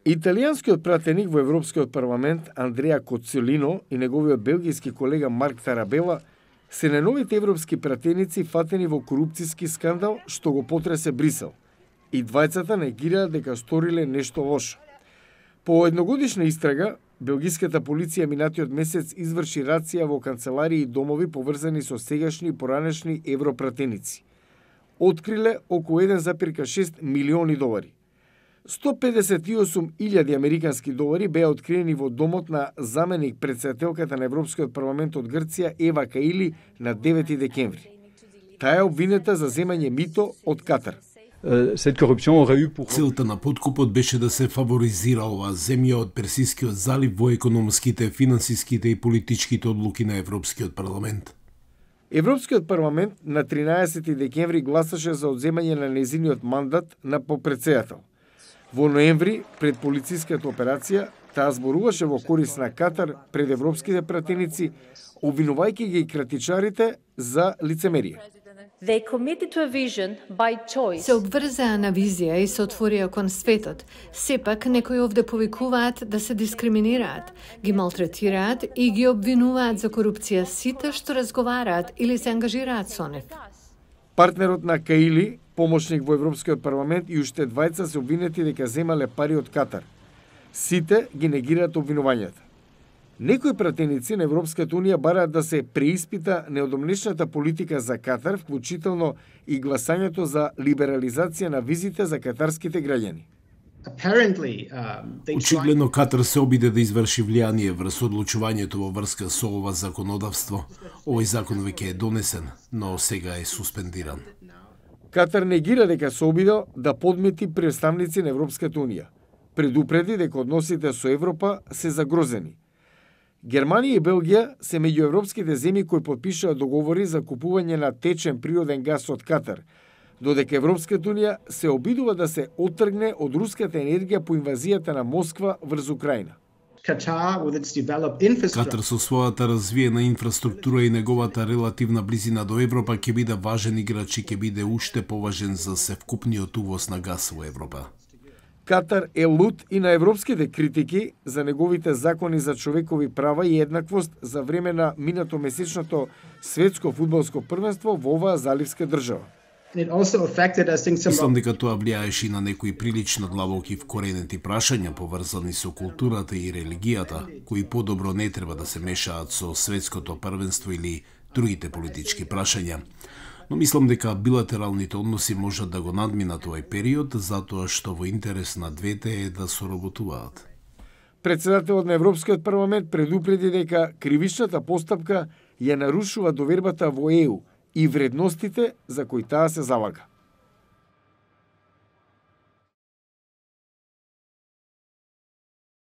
Италијанскиот пратеник во Европскиот парламент Андреа Коцелино и неговиот белгиски колега Марк Тарабела се најновите европски пратеници фатени во корупцијски скандал што го потресе Брисел. И двајцата негираат дека сториле нешто лошо. По едногодишна истрага, белгиската полиција минатиот месец изврши рација во канцеларии и домови поврзани со сегашни и поранешни европратеници. Откриле околу 1,6 милиони долари. 158.000 американски долари беа откриени во домот на заменик претседателката на Европскиот парламент од Грција Ева Каили на 9 декември. Таа е обвинета за земање мито од Катар. Целта на подкупот беше да се фаворизира оваа земја од Персискиот залив во економските, финансиските и политичките одлуки на Европскиот парламент. Европскиот парламент на 13 декември гласаше за одземање на нејзиниот мандат на попредседател. Во ноември, пред полициската операција, таа зборуваше во корист на Катар пред европските пратеници, обвинувајќи ги кратичарите за лицемерие. Се обврзаа на визија и се отворија кон светот. Сепак, некои овде повикуваат да се дискриминираат, ги малтретираат и ги обвинуваат за корупција сите што разговараат или се ангажираат со нив. Партнерот на Каили, помошник во Европскиот парламент и уште двајца се обвинети дека земале пари од Катар. Сите ги негираат обвинувањата. Некои пратеници на Европската унија бараат да се преиспита неодомнешната политика за Катар, вклучително и гласањето за либерализација на визите за катарските граѓани. Очигледно Катар се обиде да изврши влијание врз одлучувањето во врска со ова законодавство. Овој закон веќе е донесен, но сега е суспендиран. Катар негира дека се обидел да подмети представници на Европската унија. Предупреди дека односите со Европа се загрозени. Германија и Белгија се меѓу европските земји кои потпишаа договори за купување на течен природен газ од Катар, додека Европската унија се обидува да се оттргне од руската енергија по инвазијата на Москва врз Украина. Катар со својата развиена инфраструктура и неговата релативна близина до Европа ќе биде важен играч и ќе биде уште поважен за севкупниот увоз на газ во Европа. Катар е лут и на европските критики за неговите закони за човекови права и еднаквост за време на минатомесечното светско фудбалско првенство во оваа заливска држава. Мислам дека тоа влијаеше и на некои прилично длабоки вкоренети прашања поврзани со културата и религијата, кои подобро не треба да се мешаат со светското првенство или другите политички прашања. Но мислам дека билатералните односи можат да го надминат овој период, затоа што во интерес на двете е да соработуваат. Председателот на Европскиот парламент предупреди дека кривичната постапка ја нарушува довербата во ЕУ и вредностите за кои таа се залага.